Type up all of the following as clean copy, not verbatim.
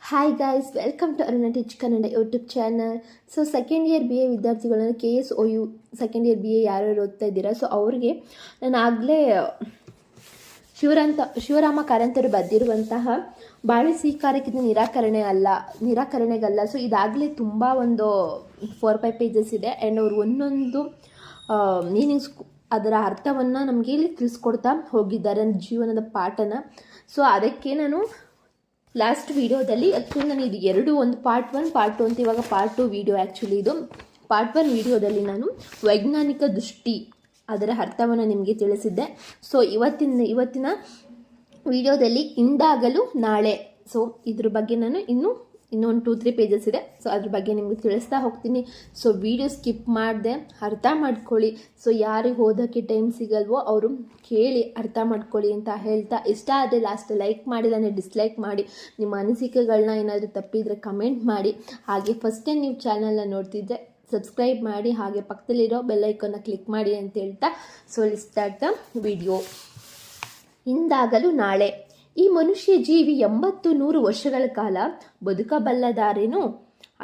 Hi guys, welcome to Aruna teach Kannada YouTube channel. So second year BA ವಿದ್ಯಾರ್ಥಿಗಳನ್ನು KSOU second year BA ಯಾರ್ಯಾರು ಓದ್ತಾ ಇದ್ದೀರಾ, so ಅವ್ರಿಗೆ ನಾನು ಆಗಲೇ ಶಿವರಾಮ ಕಾರಂತರು ಬರೆದಿರುವಂತಹ ಬಾಳೆ ಸ್ವೀಕಾರಕ್ಕಿಂತ ನಿರಾಕರಣೆಗಲ್ಲ. ಸೊ ಇದಾಗಲೇ ತುಂಬ ಒಂದು 4-5 ಪೇಜಸ್ ಇದೆ. ಆ್ಯಂಡ್ ಅವರು ಒಂದೊಂದು ಮೀನಿಂಗ್ಸ್, ಅದರ ಅರ್ಥವನ್ನು ನಮಗೆ ಇಲ್ಲಿ ತಿಳಿಸ್ಕೊಡ್ತಾ ಹೋಗಿದ್ದಾರೆ ಜೀವನದ ಪಾಠನ. ಸೊ ಅದಕ್ಕೆ ನಾನು ಲಾಸ್ಟ್ ವಿಡಿಯೋದಲ್ಲಿ ಆ್ಯಕ್ಚುಲಿ ನಾನು ಇದು ಎರಡು, ಒಂದು ಪಾರ್ಟ್ 1 ಪಾರ್ಟ್ 2 ಅಂತ, ಇವಾಗ ಪಾರ್ಟ್ 2 ವಿಡಿಯೋ. ಆ್ಯಕ್ಚುಲಿ ಇದು ಪಾರ್ಟ್ 1 ವಿಡಿಯೋದಲ್ಲಿ ನಾನು ವೈಜ್ಞಾನಿಕ ದೃಷ್ಟಿ ಅದರ ಅರ್ಥವನ್ನು ನಿಮಗೆ ತಿಳಿಸಿದ್ದೆ. ಸೊ ಇವತ್ತಿನ ವಿಡಿಯೋದಲ್ಲಿ ಇಂದಾಗಲೂ ನಾಳೆ, ಸೊ ಇದ್ರ ಬಗ್ಗೆ ನಾನು ಇನ್ನೊಂದು 2-3 ಪೇಜಸ್ ಇದೆ. ಸೊ ಅದ್ರ ಬಗ್ಗೆ ನಿಮಗೆ ತಿಳಿಸ್ತಾ ಹೋಗ್ತೀನಿ. ಸೊ ವಿಡಿಯೋ ಸ್ಕಿಪ್ ಮಾಡದೆ ಅರ್ಥ ಮಾಡ್ಕೊಳ್ಳಿ. ಸೊ ಯಾರಿಗೆ ಓದೋಕ್ಕೆ ಟೈಮ್ ಸಿಗಲ್ವೋ ಅವರು ಕೇಳಿ ಅರ್ಥ ಮಾಡ್ಕೊಳ್ಳಿ ಅಂತ ಹೇಳ್ತಾ, ಇಷ್ಟ ಆದರೆ ಲಾಸ್ಟ್ ಲೈಕ್ ಮಾಡಿಲ್ಲ ಅಂದರೆ ಡಿಸ್ಲೈಕ್ ಮಾಡಿ, ನಿಮ್ಮ ಅನಿಸಿಕೆಗಳನ್ನ ಏನಾದರೂ ತಪ್ಪಿದರೆ ಕಮೆಂಟ್ ಮಾಡಿ. ಹಾಗೆ ಫಸ್ಟ್ ಟೈಮ್ ನೀವು ಚಾನಲ್ನ ನೋಡ್ತಿದ್ರೆ ಸಬ್ಸ್ಕ್ರೈಬ್ ಮಾಡಿ, ಹಾಗೆ ಪಕ್ಕದಲ್ಲಿರೋ ಬೆಲ್ಲೈಕನ್ನ ಕ್ಲಿಕ್ ಮಾಡಿ ಅಂತ ಹೇಳ್ತಾ, ಸೊ ಸ್ಟಾರ್ಟ್ ದ ವಿಡಿಯೋ. ಇಂದಾಗಲೂ ನಾಳೆ. ಈ ಮನುಷ್ಯ ಜೀವಿ 80-100 ವರ್ಷಗಳ ಕಾಲ ಬದುಕಬಲ್ಲದಾರೇನೋ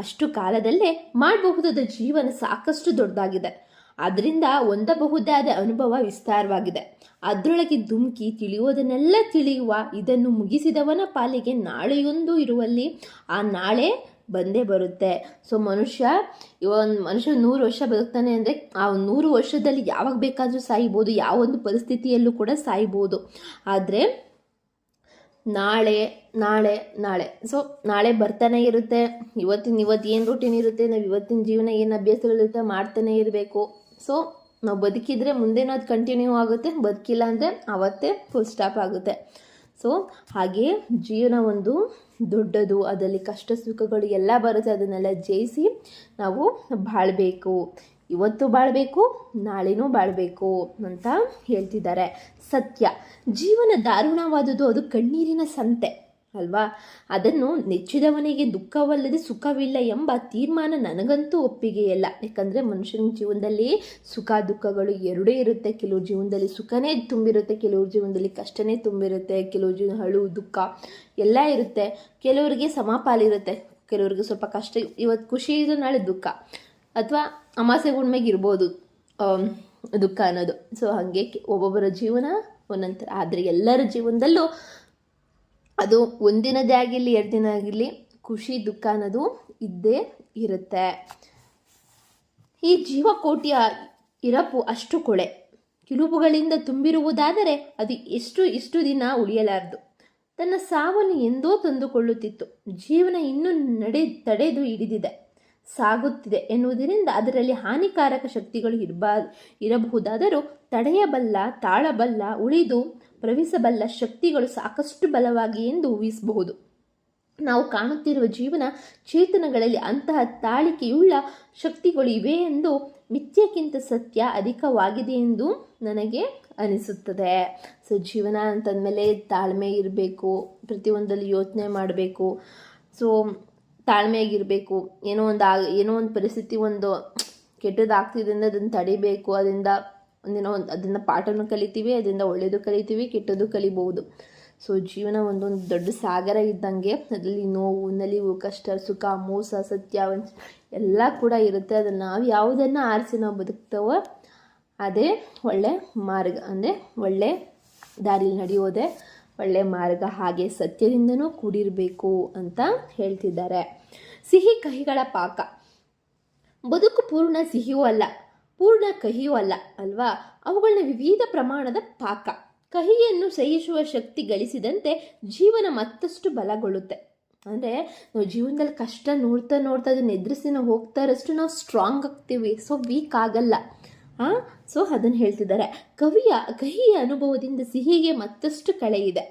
ಅಷ್ಟು ಕಾಲದಲ್ಲೇ ಮಾಡಬಹುದಾದ ಜೀವನ ಸಾಕಷ್ಟು ದೊಡ್ಡದಾಗಿದೆ. ಅದರಿಂದ ಹೊಂದಬಹುದಾದ ಅನುಭವ ವಿಸ್ತಾರವಾಗಿದೆ. ಅದರೊಳಗೆ ಧುಮುಕಿ ತಿಳಿಯುವುದನ್ನೆಲ್ಲ ತಿಳಿಯುವ ಇದನ್ನು ಮುಗಿಸಿದವನ ಪಾಲಿಗೆ ನಾಳೆಯೊಂದು ಇರುವಲ್ಲಿ ಆ ನಾಳೆ ಬಂದೇ ಬರುತ್ತೆ. ಸೊ ಮನುಷ್ಯ 100 ವರ್ಷ ಬದುಕ್ತಾನೆ ಅಂದರೆ ಆ 100 ವರ್ಷದಲ್ಲಿ ಯಾವಾಗ ಬೇಕಾದರೂ ಸಾಯ್ಬೋದು, ಯಾವೊಂದು ಪರಿಸ್ಥಿತಿಯಲ್ಲೂ ಕೂಡ ಸಾಯ್ಬೋದು. ಆದರೆ ನಾಳೆ ನಾಳೆ ನಾಳೆ ಸೊ ನಾಳೆ ಬರ್ತಾನೆ ಇರುತ್ತೆ. ಇವತ್ತು ಏನು ರೂಟೀನ್ ಇರುತ್ತೆ, ನಾವು ಇವತ್ತಿನ ಜೀವನ ಏನು ಅಭ್ಯಾಸಗಳಿರುತ್ತೆ ಮಾಡ್ತಾನೆ ಇರಬೇಕು. ಸೊ ನಾವು ಬದುಕಿದ್ರೆ ಮುಂದೇನೋ ಅದು ಕಂಟಿನ್ಯೂ ಆಗುತ್ತೆ, ಬದುಕಿಲ್ಲ ಅಂದರೆ ಅವತ್ತೇ ಫುಲ್ ಸ್ಟಾಪ್ ಆಗುತ್ತೆ. ಸೊ ಹಾಗೆ ಜೀವನ ಒಂದು ದೊಡ್ಡದು, ಅದರಲ್ಲಿ ಕಷ್ಟ ಸುಖಗಳು ಎಲ್ಲ ಬರುತ್ತೆ. ಅದನ್ನೆಲ್ಲ ಜಯಿಸಿ ನಾವು ಬಾಳಬೇಕು. ಇವತ್ತು ಬಾಳಬೇಕು, ನಾಳೆನೂ ಬಾಳಬೇಕು ಅಂತ ಹೇಳ್ತಿದ್ದಾರೆ. ಸತ್ಯ, ಜೀವನ ದಾರುಣವಾದುದು, ಅದು ಕಣ್ಣೀರಿನ ಸಂತೆ ಅಲ್ವಾ. ಅದನ್ನು ನೆಚ್ಚಿದವನಿಗೆ ದುಃಖವಲ್ಲದೆ ಸುಖವಿಲ್ಲ ಎಂಬ ತೀರ್ಮಾನ ನನಗಂತೂ ಒಪ್ಪಿಗೆಯಲ್ಲ. ಯಾಕಂದರೆ ಮನುಷ್ಯನ ಜೀವನದಲ್ಲಿ ಸುಖ ದುಃಖಗಳು ಎರಡೇ ಇರುತ್ತೆ. ಕೆಲವ್ರ ಜೀವನದಲ್ಲಿ ಸುಖನೇ ತುಂಬಿರುತ್ತೆ, ಕೆಲವ್ರ ಜೀವನದಲ್ಲಿ ಕಷ್ಟನೇ ತುಂಬಿರುತ್ತೆ, ಕೆಲವ್ರ ಜೀವನ ಅಳು ದುಃಖ ಎಲ್ಲ ಇರುತ್ತೆ. ಕೆಲವರಿಗೆ ಸಮಪಾಲಿರುತ್ತೆ, ಕೆಲವ್ರಿಗೆ ಸ್ವಲ್ಪ ಕಷ್ಟ, ಇವತ್ತು ಖುಷಿ ಇದ್ರೆ ನಾಳೆ ದುಃಖ, ಅಥವಾ ಅಮಾಸೆ ಹುಣ್ಮೆಗೆ ಇರ್ಬೋದು ದುಃಖ ಅನ್ನೋದು. ಸೊ ಹಾಗೆ ಒಬ್ಬೊಬ್ಬರ ಜೀವನ ಒಂದೊಂಥರ. ಆದರೆ ಎಲ್ಲರ ಜೀವನದಲ್ಲೂ ಅದು ಒಂದಿನದೇ ಆಗಿರಲಿ 2 ದಿನ ಆಗಿರಲಿ ಖುಷಿ ದುಃಖ ಅನ್ನೋದು ಇದ್ದೇ ಇರುತ್ತೆ. ಈ ಜೀವಕೋಟಿಯ ಇರಪು ಅಷ್ಟು ಕೊಳೆ ಕಿಲುಬುಗಳಿಂದ ತುಂಬಿರುವುದಾದರೆ ಅದು ಇಷ್ಟು ದಿನ ಉಳಿಯಲಾರದು. ತನ್ನ ಸಾವನ್ನು ಎಂದೋ ತಂದುಕೊಳ್ಳುತ್ತಿತ್ತು. ಜೀವನ ಇನ್ನೂ ತಡೆದು ಹಿಡಿದಿದೆ, ಸಾಗುತ್ತಿದೆ ಎನ್ನುವುದರಿಂದ ಅದರಲ್ಲಿ ಹಾನಿಕಾರಕ ಶಕ್ತಿಗಳು ಇರಬಹುದಾದರೂ ತಡೆಯಬಲ್ಲ, ತಾಳಬಲ್ಲ, ಉಳಿದು ಪ್ರವೇಶಿಸಬಲ್ಲ ಶಕ್ತಿಗಳು ಸಾಕಷ್ಟು ಬಲವಾಗಿ ಎಂದು ಊಹಿಸಬಹುದು. ನಾವು ಕಾಣುತ್ತಿರುವ ಜೀವನ ಚೇತನಗಳಲ್ಲಿ ಅಂತಹ ತಾಳಿಕೆಯುಳ್ಳ ಶಕ್ತಿಗಳು ಇವೆ ಎಂದು ಮಿಥ್ಯಕ್ಕಿಂತ ಸತ್ಯ ಅಧಿಕವಾಗಿದೆ ಎಂದು ನನಗೆ ಅನಿಸುತ್ತದೆ. ಸೊ ಜೀವನ ಅಂತಂದಮೇಲೆ ತಾಳ್ಮೆ ಇರಬೇಕು, ಪ್ರತಿಯೊಂದಲ್ಲಿ ಯೋಚನೆ ಮಾಡಬೇಕು. ಸೊ ತಾಳ್ಮೆಯಾಗಿರಬೇಕು. ಏನೋ ಒಂದು ಪರಿಸ್ಥಿತಿ ಒಂದು ಕೆಟ್ಟದಾಗ್ತಿದೆ ಅಂದರೆ ಅದನ್ನು ತಡಿಬೇಕು. ಅದರಿಂದ ಪಾಠವನ್ನು ಕಲಿತೀವಿ, ಅದರಿಂದ ಒಳ್ಳೆಯದು ಕಲಿತೀವಿ, ಕೆಟ್ಟದ್ದು ಕಲಿಬಹುದು. ಸೊ ಜೀವನ ಒಂದೊಂದು ದೊಡ್ಡ ಸಾಗರ ಇದ್ದಂಗೆ, ಅದರಲ್ಲಿ ನೋವು, ನಲಿವು, ಕಷ್ಟ, ಸುಖ, ಮೋಸ, ಸತ್ಯ ಎಲ್ಲ ಕೂಡ ಇರುತ್ತೆ. ಅದನ್ನು ನಾವು ಯಾವುದನ್ನು ಆರಿಸಿ ನಾವು ಬದುಕ್ತವೋ ಅದೇ ಒಳ್ಳೆ ಮಾರ್ಗ, ಅಂದರೆ ಒಳ್ಳೆ ದಾರಿಯಲ್ಲಿ ನಡೆಯೋದೇ ಒಳ್ಳೆ ಮಾರ್ಗ. ಹಾಗೆ ಸತ್ಯದಿಂದನೂ ಕೂಡಿರಬೇಕು ಅಂತ ಹೇಳ್ತಿದ್ದಾರೆ. ಸಿಹಿ ಕಹಿಗಳ ಪಾಕ. ಬದುಕು ಪೂರ್ಣ ಸಿಹಿಯೂ ಅಲ್ಲ, ಪೂರ್ಣ ಕಹಿಯೂ ಅಲ್ಲ ಅಲ್ವಾ. ಅವುಗಳನ್ನ ವಿವಿಧ ಪ್ರಮಾಣದ ಪಾಕ. ಕಹಿಯನ್ನು ಸಹಿಸುವ ಶಕ್ತಿ ಗಳಿಸಿದಂತೆ ಜೀವನ ಮತ್ತಷ್ಟು ಬಲಗೊಳ್ಳುತ್ತೆ. ಅಂದರೆ ನಾವು ಜೀವನದಲ್ಲಿ ಕಷ್ಟ ನೋಡ್ತಾ ಅದನ್ನು ಎದುರಿಸಿ ನಾವು ಹೋಗ್ತಾ ಇರೋಷ್ಟು ನಾವು ಸ್ಟ್ರಾಂಗ್ ಆಗ್ತೀವಿ. ಸೊ ವೀಕ್ ಆಗಲ್ಲ. ಸೊ ಅದನ್ನು ಹೇಳ್ತಿದ್ದಾರೆ. ಕಹಿಯ ಅನುಭವದಿಂದ ಸಿಹಿಗೆ ಮತ್ತಷ್ಟು ಕಳೆಯಿದೆ.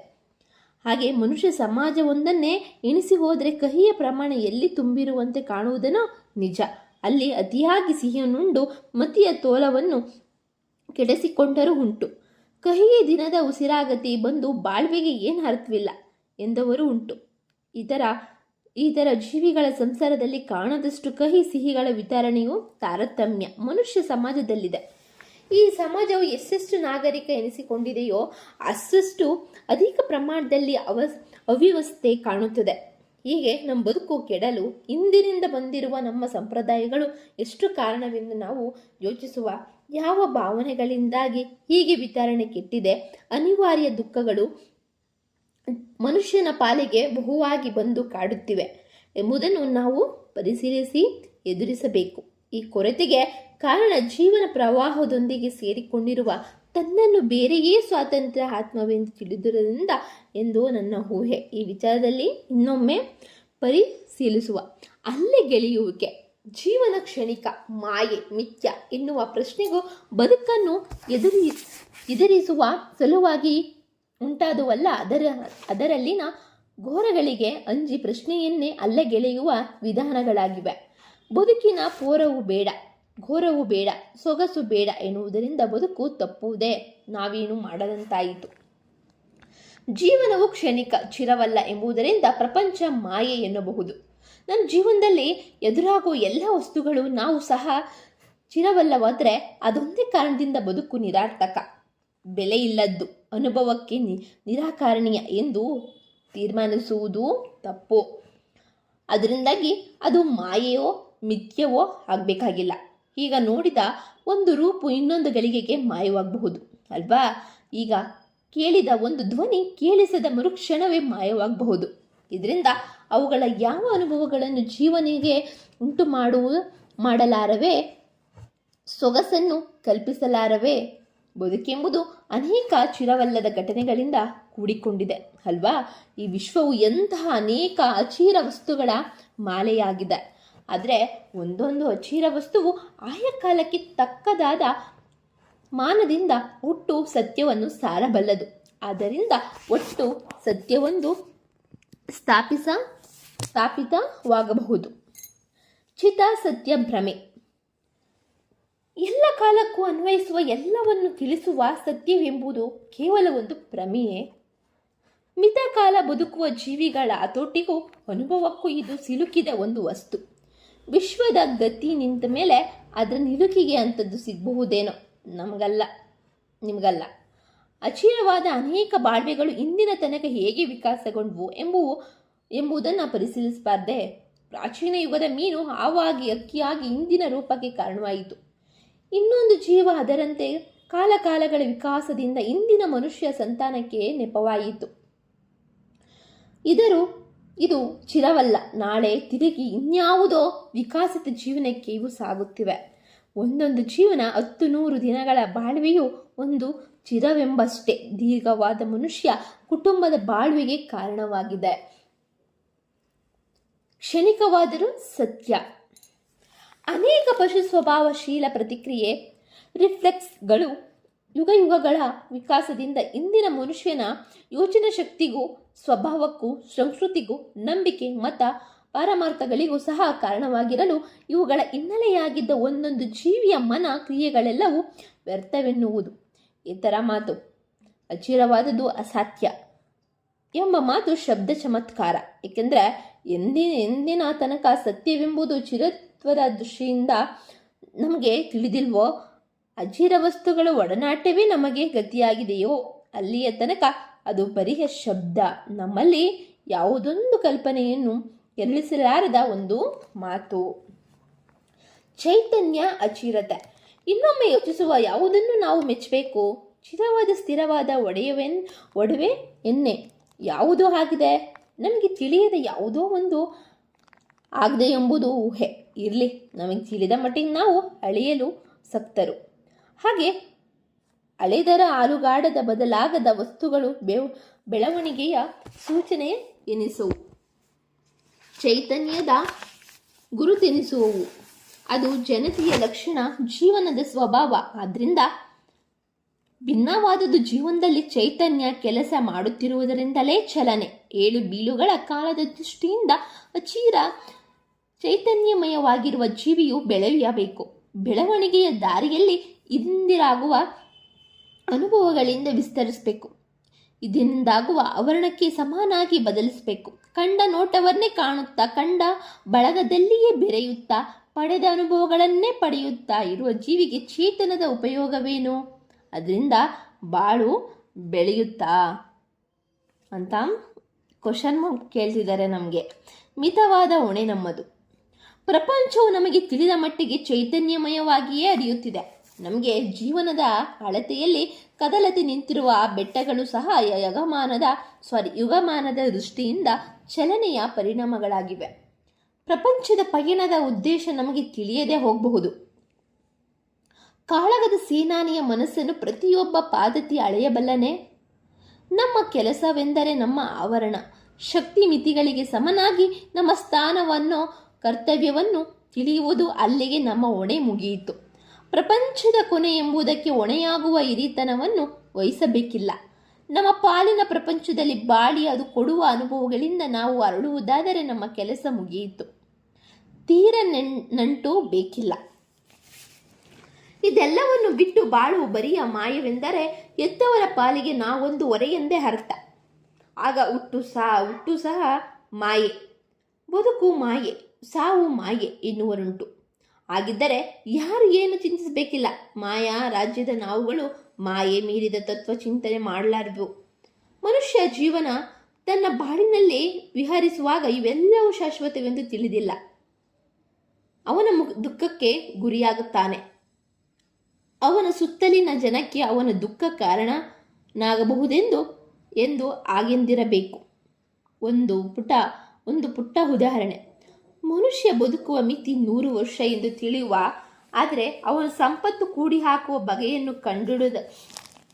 ಹಾಗೆ ಮನುಷ್ಯ ಸಮಾಜವೊಂದನ್ನೇ ಎಣಿಸಿ ಹೋದರೆ ಕಹಿಯ ಪ್ರಮಾಣ ಎಲ್ಲಿ ತುಂಬಿರುವಂತೆ ಕಾಣುವುದನೋ ನಿಜ. ಅಲ್ಲಿ ಅತಿಯಾಗಿ ಸಿಹಿಯನ್ನುಂಡು ಮತಿಯ ತೋಲವನ್ನು ಕೆಡಿಸಿಕೊಂಡರೂ ಉಂಟು. ಕಹಿಯ ದಿನದ ಉಸಿರಾಗತಿ ಬಂದು ಬಾಳ್ವೆಗೆ ಏನು ಅರ್ಥವಿಲ್ಲ ಎಂದವರು ಉಂಟು. ಈ ಥರ ಜೀವಿಗಳ ಸಂಸಾರದಲ್ಲಿ ಕಾಣದಷ್ಟು ಕಹಿ ಸಿಹಿಗಳ ವಿತರಣೆಯು ತಾರತಮ್ಯ ಮನುಷ್ಯ ಸಮಾಜದಲ್ಲಿದೆ. ಈ ಸಮಾಜವು ಎಷ್ಟೆಷ್ಟು ನಾಗರಿಕ ಎನಿಸಿಕೊಂಡಿದೆಯೋ ಅಷ್ಟು ಅಧಿಕ ಪ್ರಮಾಣದಲ್ಲಿ ಅವ್ಯವಸ್ಥೆ ಕಾಣುತ್ತದೆ. ಹೀಗೆ ನಮ್ಮ ಬದುಕು ಕೆಡಲು ಇಂದಿನಿಂದ ಬಂದಿರುವ ನಮ್ಮ ಸಂಪ್ರದಾಯಗಳು ಎಷ್ಟು ಕಾರಣವೆಂದು ನಾವು ಯೋಚಿಸುವ. ಯಾವ ಭಾವನೆಗಳಿಂದಾಗಿ ಹೀಗೆ ವಿತರಣೆ ಕೆಟ್ಟಿದೆ? ಅನಿವಾರ್ಯ ದುಃಖಗಳು ಮನುಷ್ಯನ ಪಾಲಿಗೆ ಬಹುವಾಗಿ ಬಂದು ಕಾಡುತ್ತಿವೆ ಎಂಬುದನ್ನು ನಾವು ಪರಿಶೀಲಿಸಿ ಎದುರಿಸಬೇಕು. ಈ ಕೊರತೆಗೆ ಕಾರಣ ಜೀವನ ಪ್ರವಾಹದೊಂದಿಗೆ ಸೇರಿಕೊಂಡಿರುವ ತನ್ನನ್ನು ಬೇರೆಯೇ ಸ್ವಾತಂತ್ರ್ಯ ಆತ್ಮವೆಂದು ತಿಳಿದುದರಿಂದ ಎಂದು ನನ್ನ ಊಹೆ. ಈ ವಿಚಾರದಲ್ಲಿ ಇನ್ನೊಮ್ಮೆ ಪರಿಶೀಲಿಸುವ. ಅಲ್ಲಿಗೆಳೆಯುವಿಕೆ ಜೀವನ ಕ್ಷಣಿಕ, ಮಾಯೆ, ಮಿಥ್ಯ ಎನ್ನುವ ಪ್ರಶ್ನೆಗೂ ಬದುಕನ್ನು ಎದುರಿಸುವ ಸಲುವಾಗಿ ಉಂಟಾದುವಲ್ಲ. ಅದರಲ್ಲಿನ ಘೋರಗಳಿಗೆ ಅಂಜಿ ಪ್ರಶ್ನೆಯನ್ನೇ ಅಲ್ಲಗೆಳೆಯುವ ವಿಧಾನಗಳಾಗಿವೆ. ಬದುಕಿನ ಘೋರವು ಬೇಡ, ಸೊಗಸು ಬೇಡ ಎನ್ನುವುದರಿಂದ ಬದುಕು ತಪ್ಪುವುದೇ ನಾವೇನು ಮಾಡದಂತಾಯಿತು. ಜೀವನವು ಕ್ಷಣಿಕ, ಚಿರವಲ್ಲ ಎಂಬುದರಿಂದ ಪ್ರಪಂಚ ಮಾಯೆ ಎನ್ನಬಹುದು. ನಮ್ಮ ಜೀವನದಲ್ಲಿ ಎದುರಾಗುವ ಎಲ್ಲ ವಸ್ತುಗಳು ನಾವು ಸಹ ಚಿರವಲ್ಲವಾದರೆ ಅದೊಂದೇ ಕಾರಣದಿಂದ ಬದುಕು ನಿರಾರ್ಥಕ, ಬೆಲೆಯಿಲ್ಲದ್ದು, ಅನುಭವಕ್ಕೆ ನಿರಾಕರಣೀಯ ಎಂದು ತೀರ್ಮಾನಿಸುವುದು ತಪ್ಪು. ಅದರಿಂದಾಗಿ ಅದು ಮಾಯೆಯೋ ಮಿಥ್ಯವೋ ಆಗಬೇಕಾಗಿಲ್ಲ. ಈಗ ನೋಡಿದ ಒಂದು ರೂಪು ಇನ್ನೊಂದು ಗಳಿಗೆಗೆ ಮಾಯವಾಗಬಹುದು ಅಲ್ವಾ? ಈಗ ಕೇಳಿದ ಒಂದು ಧ್ವನಿ ಕೇಳಿಸದ ಮರುಕ್ಷಣವೇ ಮಾಯವಾಗಬಹುದು. ಇದರಿಂದ ಅವುಗಳ ಯಾವ ಅನುಭವಗಳನ್ನು ಜೀವನಿಗೆ ಉಂಟು ಮಾಡಲಾರವೇ, ಸೊಗಸನ್ನು ಕಲ್ಪಿಸಲಾರವೇ? ಬದುಕೆಂಬುದು ಅನೇಕ ಚಿರವಲ್ಲದ ಘಟನೆಗಳಿಂದ ಕೂಡಿಕೊಂಡಿದೆ ಅಲ್ವಾ? ಈ ವಿಶ್ವವು ಎಂತಹ ಅನೇಕ ಅಚಿರ ವಸ್ತುಗಳ ಮಾಲೆಯಾಗಿದೆ. ಆದರೆ ಒಂದೊಂದು ಅಚಿರ ವಸ್ತುವು ಆಯಾ ಕಾಲಕ್ಕೆ ತಕ್ಕದಾದ ಮಾನದಿಂದ ಒಟ್ಟು ಸತ್ಯವನ್ನು ಸಾರಬಲ್ಲದು. ಆದ್ದರಿಂದ ಒಟ್ಟು ಸತ್ಯವೊಂದು ಸ್ಥಾಪಿತವಾಗಬಹುದು. ಚಿತಾಸತ್ಯ ಭ್ರಮೆ ಎಲ್ಲ ಕಾಲಕ್ಕೂ ಅನ್ವಯಿಸುವ, ಎಲ್ಲವನ್ನು ತಿಳಿಸುವ ಸತ್ಯವೆಂಬುದು ಕೇವಲ ಒಂದು ಭ್ರಮೆಯೇ. ಮಿತಕಾಲ ಬದುಕುವ ಜೀವಿಗಳ ಹತೋಟಿಗೂ ಅನುಭವಕ್ಕೂ ಇದು ಸಿಲುಕಿದ ಒಂದು ವಸ್ತು. ವಿಶ್ವದ ಗತಿ ನಿಂತ ಮೇಲೆ ಅದರ ನಿಲುಕಿಗೆ ಅಂಥದ್ದು ಸಿಗಬಹುದೇನೋ? ನಿಮಗಲ್ಲ. ಅಚಿರವಾದ ಅನೇಕ ಬಾಳ್ವೆಗಳು ಇಂದಿನ ತನಕ ಹೇಗೆ ವಿಕಾಸಗೊಂಡವು ಎಂಬುದನ್ನು ಪರಿಶೀಲಿಸಬಾರ್ದೆ? ಪ್ರಾಚೀನ ಯುಗದ ಮೀನು ಹಾವಾಗಿ ಅಕ್ಕಿಯಾಗಿ ಇಂದಿನ ರೂಪಕ್ಕೆ ಕಾರಣವಾಯಿತು. ಇನ್ನೊಂದು ಜೀವ ಅದರಂತೆ ಕಾಲಕಾಲಗಳ ವಿಕಾಸದಿಂದ ಇಂದಿನ ಮನುಷ್ಯ ಸಂತಾನಕ್ಕೆ ನೆಪವಾಯಿತು. ಇದು ಚಿರವಲ್ಲ. ನಾಳೆ ತಿರುಗಿ ಇನ್ಯಾವುದೋ ವಿಕಾಸಿತ ಜೀವನಕ್ಕೆ ಇವು ಸಾಗುತ್ತಿವೆ. ಒಂದೊಂದು ಜೀವನ 10-100 ದಿನಗಳ ಬಾಳ್ವೆಯು ಒಂದು ಚಿರವೆಂಬಷ್ಟೇ ದೀರ್ಘವಾದ ಮನುಷ್ಯ ಕುಟುಂಬದ ಬಾಳ್ವೆಗೆ ಕಾರಣವಾಗಿದೆ. ಕ್ಷಣಿಕವಾದರೂ ಸತ್ಯ. ಅನೇಕ ಪಶು ಸ್ವಭಾವಶೀಲ ಪ್ರತಿಕ್ರಿಯೆ ರಿಫ್ಲೆಕ್ಸ್ಗಳು ಯುಗಗಳ ವಿಕಾಸದಿಂದ ಇಂದಿನ ಮನುಷ್ಯನ ಯೋಚನಾ ಶಕ್ತಿಗೂ ಸ್ವಭಾವಕ್ಕೂ ಸಂಸ್ಕೃತಿಗೂ ನಂಬಿಕೆ ಮತ ಪಾರಮಾರ್ಥಗಳಿಗೂ ಸಹ ಕಾರಣವಾಗಿರಲು ಇವುಗಳ ಹಿನ್ನೆಲೆಯಾಗಿದ್ದ ಒಂದೊಂದು ಜೀವಿಯ ಮನ ಕ್ರಿಯೆಗಳೆಲ್ಲವೂ ವ್ಯರ್ಥವೆನ್ನುವುದು ಇತರ ಮಾತು. ಅಚಿರವಾದದ್ದು ಅಸಾಧ್ಯ ಎಂಬ ಮಾತು ಶಬ್ದ ಚಮತ್ಕಾರ. ಏಕೆಂದರೆ ಎಂದಿನ ತನಕ ಸತ್ಯವೆಂಬುದು ಚಿರತ್ವದ ದೃಷ್ಟಿಯಿಂದ ನಮಗೆ ತಿಳಿದಿಲ್ವೋ, ಅಚಿರ ವಸ್ತುಗಳ ಒಡನಾಟವೇ ನಮಗೆ ಗತಿಯಾಗಿದೆಯೋ ಅಲ್ಲಿಯ ತನಕ ಅದು ಬರಿಯ ಶಬ್ದ, ನಮ್ಮಲ್ಲಿ ಯಾವುದೊಂದು ಕಲ್ಪನೆಯನ್ನು ಕೆರಳಿಸಲಾರದ ಒಂದು ಮಾತು. ಚೈತನ್ಯ ಅಚಿರತೆ. ಇನ್ನೊಮ್ಮೆ ಯೋಚಿಸುವ, ಯಾವುದನ್ನು ನಾವು ಮೆಚ್ಚಬೇಕು? ಚಿರವಾದ ಸ್ಥಿರವಾದ ಒಡವೆ ಎನ್ನೆ ಯಾವುದೋ ಆಗಿದೆ, ನಮಗೆ ತಿಳಿಯದ ಯಾವುದೋ ಒಂದು ಆಗದೆ ಎಂಬುದು ಊಹೆ. ಇರಲಿ, ನಮಗೆ ತಿಳಿದ ಮಟ್ಟಿಗೆ ನಾವು ಅಳೆಯಲು ಸಕ್ತರು. ಹಾಗೆ ಅಳೆದರ ಆಲುಗಾಡದ ಬದಲಾಗದ ವಸ್ತುಗಳು ಬೆಳವಣಿಗೆಯ ಸೂಚನೆ ಎನಿಸುವು, ಚೈತನ್ಯದ ಗುರುತೆನಿಸುವವು. ಅದು ಜನತೆಯ ಲಕ್ಷಣ, ಜೀವನದ ಸ್ವಭಾವ. ಆದ್ದರಿಂದ ಭಿನ್ನವಾದದ್ದು ಜೀವನದಲ್ಲಿ ಚೈತನ್ಯ ಕೆಲಸ ಮಾಡುತ್ತಿರುವುದರಿಂದಲೇ ಚಲನೆ, ಏಳು ಬೀಳುಗಳ ಕಾಲದ ದೃಷ್ಟಿಯಿಂದ ಅಚಿರ ಚೈತನ್ಯಮಯವಾಗಿರುವ ಜೀವಿಯು ಬೆಳೆಯಬೇಕು. ಬೆಳವಣಿಗೆಯ ದಾರಿಯಲ್ಲಿ ಇಂದಿರಾಗುವ ಅನುಭವಗಳಿಂದ ವಿಸ್ತರಿಸಬೇಕು. ಇದರಿಂದಾಗುವ ಆವರಣಕ್ಕೆ ಸಮಾನಾಗಿ ಬದಲಿಸಬೇಕು. ಕಂಡ ನೋಟವನ್ನೇ ಕಾಣುತ್ತಾ, ಕಂಡ ಬಳಗದಲ್ಲಿಯೇ ಬೆರೆಯುತ್ತಾ, ಪಡೆದ ಅನುಭವಗಳನ್ನೇ ಪಡೆಯುತ್ತಾ ಇರುವ ಜೀವಿಗೆ ಚೇತನದ ಉಪಯೋಗವೇನು? ಅದರಿಂದ ಬಾಳು ಬೆಳೆಯುತ್ತಾ ಅಂತ ಕ್ವಶನ್ ಕೇಳ್ತಿದ್ದಾರೆ ನಮಗೆ. ಮಿತವಾದ ಹೊಣೆ ನಮ್ಮದು. ಪ್ರಪಂಚವು ನಮಗೆ ತಿಳಿದ ಮಟ್ಟಿಗೆ ಚೈತನ್ಯಮಯವಾಗಿಯೇ ಹರಿಯುತ್ತಿದೆ. ನಮಗೆ ಜೀವನದ ಅಳತೆಯಲ್ಲಿ ಕದಲತಿ ನಿಂತಿರುವ ಬೆಟ್ಟಗಳು ಸಹ ಯುಗಮಾನದ ದೃಷ್ಟಿಯಿಂದ ಚಲನೆಯ ಪರಿಣಾಮಗಳಾಗಿವೆ. ಪ್ರಪಂಚದ ಪಯಣದ ಉದ್ದೇಶ ನಮಗೆ ತಿಳಿಯದೇ ಹೋಗಬಹುದು. ಕಾಳಗದ ಸೇನಾನಿಯ ಮನಸ್ಸನ್ನು ಪ್ರತಿಯೊಬ್ಬ ಪಾದತಿ ಅಳೆಯಬಲ್ಲನೆ? ನಮ್ಮ ಕೆಲಸವೆಂದರೆ ನಮ್ಮ ಆವರಣ. ಶಕ್ತಿ ಮಿತಿಗಳಿಗೆ ಸಮನಾಗಿ ನಮ್ಮ ಸ್ಥಾನವನ್ನು, ಕರ್ತವ್ಯವನ್ನು ತಿಳಿಯುವುದು. ಅಲ್ಲಿಗೆ ನಮ್ಮ ಹೊಣೆ ಮುಗಿಯಿತು. ಪ್ರಪಂಚದ ಕೊನೆ ಎಂಬುದಕ್ಕೆ ಹೊಣೆಯಾಗುವ ಹಿರಿತನವನ್ನು ವಹಿಸಬೇಕಿಲ್ಲ. ನಮ್ಮ ಪಾಲಿನ ಪ್ರಪಂಚದಲ್ಲಿ ಬಾಳಿ ಅದು ಕೊಡುವ ಅನುಭವಗಳಿಂದ ನಾವು ಅರಳುವುದಾದರೆ ನಮ್ಮ ಕೆಲಸ ಮುಗಿಯಿತು. ತೀರ ನಂಟು ಬೇಕಿಲ್ಲ. ಇದೆಲ್ಲವನ್ನು ಬಿಟ್ಟು ಬಾಳುವ ಬರಿಯ ಮಾಯವೆಂದರೆ ಎತ್ತವರ ಪಾಲಿಗೆ ನಾವೊಂದು ಹೊರೆಯೆಂದೇ ಅರ್ಥ. ಆಗ ಹುಟ್ಟು ಸಹ ಮಾಯೆ, ಬದುಕು ಮಾಯೆ, ಸಾವು ಮಾಯೆ ಎನ್ನುವರುಂಟು. ಹಾಗಿದ್ದರೆ ಯಾರು ಏನು ಚಿಂತಿಸಬೇಕಿಲ್ಲ. ಮಾಯಾ ರಾಜ್ಯದ ನಾವುಗಳು ಮಾಯೆ ಮೀರಿದ ತತ್ವ ಚಿಂತನೆ ಮಾಡಲಾರದು. ಮನುಷ್ಯ ಜೀವನ ತನ್ನ ಬಾಳಿನಲ್ಲಿ ವಿಹರಿಸುವಾಗ ಇವೆಲ್ಲವೂ ಶಾಶ್ವತವೆಂದು ತಿಳಿದಿಲ್ಲ. ಅವನ ದುಃಖಕ್ಕೆ ಗುರಿಯಾಗುತ್ತಾನೆ. ಅವನ ಸುತ್ತಲಿನ ಜನಕ್ಕೆ ಅವನ ದುಃಖ ಕಾರಣನಾಗಬಹುದೆಂದು ಹಾಗೆಂದಿರಬೇಕು. ಒಂದು ಪುಟ್ಟ ಉದಾಹರಣೆ. ಮನುಷ್ಯ ಬದುಕುವ ಮಿತಿ 100 ವರ್ಷ ಎಂದು ತಿಳಿಯುವ, ಆದರೆ ಅವನ ಸಂಪತ್ತು ಕೂಡಿ ಹಾಕುವ ಬಗೆಯನ್ನು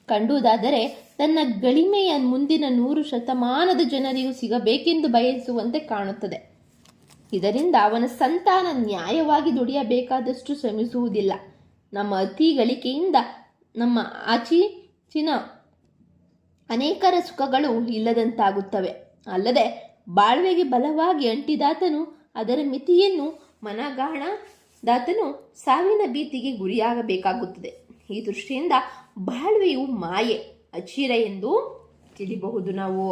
ಕಂಡುದಾದರೆ ತನ್ನ ಗಳಿಮೆಯ ಮುಂದಿನ 100 ಶತಮಾನದ ಜನರಿಗೂ ಸಿಗಬೇಕೆಂದು ಬಯಸುವಂತೆ ಕಾಣುತ್ತದೆ. ಇದರಿಂದ ಅವನ ಸಂತಾನ ನ್ಯಾಯವಾಗಿ ದುಡಿಯಬೇಕಾದಷ್ಟು ಶ್ರಮಿಸುವುದಿಲ್ಲ. ನಮ್ಮ ಅತಿ ಗಳಿಕೆಯಿಂದ ನಮ್ಮ ಆಚೀಚಿನ ಅನೇಕರ ಸುಖಗಳು ಇಲ್ಲದಂತಾಗುತ್ತವೆ. ಅಲ್ಲದೆ ಬಾಳ್ವೆಗೆ ಬಲವಾಗಿ ಅಂಟಿದಾತನು ಅದರ ಮಿತಿಯನ್ನು ಮನಗಾಣದಾತನು ಸಾವಿನ ಭೀತಿಗೆ ಗುರಿಯಾಗಬೇಕಾಗುತ್ತದೆ. ಈ ದೃಷ್ಟಿಯಿಂದ ಬಾಳ್ವೆಯು ಮಾಯೆ, ಅಚಿರ ಎಂದು ತಿಳಿಬಹುದು. ನಾವು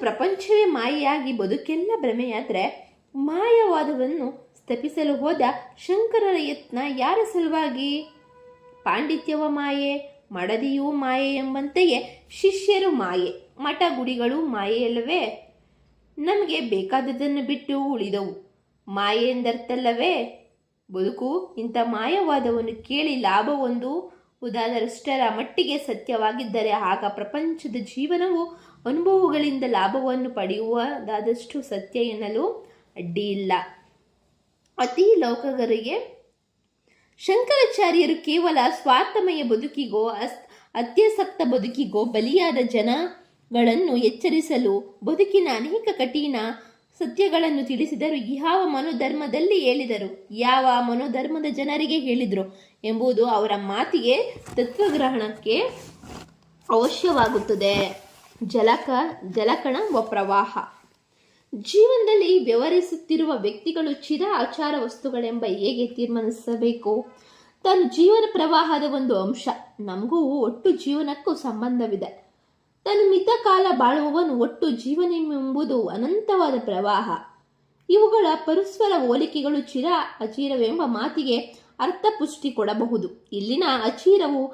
ಪ್ರಪಂಚವೇ ಮಾಯೆಯಾಗಿ ಬದುಕೆಲ್ಲ ಭ್ರಮೆಯಾದರೆ ಮಾಯವಾದವನ್ನು ಸ್ಥಾಪಿಸಲು ಹೋದ ಶಂಕರರ ಯತ್ನ ಯಾರ ಸಲುವಾಗಿ? ಪಾಂಡಿತ್ಯವ ಮಾಯೆ, ಮಡದಿಯೂ ಮಾಯೆ ಎಂಬಂತೆಯೇ ಶಿಷ್ಯರು ಮಾಯೆ, ಮಠ ಗುಡಿಗಳು ಮಾಯೆಯಲ್ಲವೇ? ನಮಗೆ ಬೇಕಾದದನ್ನು ಬಿಟ್ಟು ಉಳಿದವು ಮಾಯೆ ಎಂದರ್ಥಲ್ಲವೇ? ಬದುಕು ಇಂಥ ಮಾಯವಾದವನ್ನು ಕೇಳಿ ಲಾಭ ಹೊಂದುವುದಾದರಷ್ಟರ ಮಟ್ಟಿಗೆ ಸತ್ಯವಾಗಿದ್ದರೆ ಆಗ ಪ್ರಪಂಚದ ಜೀವನವು ಅನುಭವಗಳಿಂದ ಲಾಭವನ್ನು ಪಡೆಯುವುದಾದಷ್ಟು ಸತ್ಯ ಎನ್ನಲು ಅಡ್ಡಿಯಿಲ್ಲ. ಅತಿ ಲೌಕಿಕರಿಗೆ ಶಂಕರಾಚಾರ್ಯರು ಕೇವಲ ಸ್ವಾರ್ಥಮಯ ಬದುಕಿಗೋ ಅತ್ಯಾಸಕ್ತ ಬದುಕಿಗೋ ಬಲಿಯಾದ ಜನಗಳನ್ನು ಎಚ್ಚರಿಸಲು ಬದುಕಿನ ಅನೇಕ ಕಠಿಣ ಸತ್ಯಗಳನ್ನು ತಿಳಿಸಿದರು. ಯಾವ ಮನೋಧರ್ಮದಲ್ಲಿ ಹೇಳಿದರು, ಯಾವ ಮನೋಧರ್ಮದ ಜನರಿಗೆ ಹೇಳಿದರು ಎಂಬುದು ಅವರ ಮಾತಿಗೆ ತತ್ವಗ್ರಹಣಕ್ಕೆ ಅವಶ್ಯವಾಗುತ್ತದೆ. ಜಲಕಣ ಪ್ರವಾಹ. ಜೀವನದಲ್ಲಿ ವ್ಯವಹರಿಸುತ್ತಿರುವ ವ್ಯಕ್ತಿಗಳು ಚಿರ ಆಚಾರ ವಸ್ತುಗಳೆಂಬ ಹೇಗೆ ತೀರ್ಮಾನಿಸಬೇಕು? ತಾನು ಜೀವನ ಪ್ರವಾಹದ ಒಂದು ಅಂಶ. ನಮಗೂ ಒಟ್ಟು ಜೀವನಕ್ಕೂ ಸಂಬಂಧವಿದೆ. ತಾನು ಮಿತ ಕಾಲ ಬಾಳುವವನು. ಒಟ್ಟು ಜೀವನವೆಂಬುದು ಅನಂತವಾದ ಪ್ರವಾಹ. ಇವುಗಳ ಪರಸ್ಪರ ಹೋಲಿಕೆಗಳು ಚಿರ ಅಚಿರವೆಂಬ ಮಾತಿಗೆ ಅರ್ಥಪುಷ್ಟಿ ಕೊಡಬಹುದು. ಇಲ್ಲಿನ ಅಚಿರವು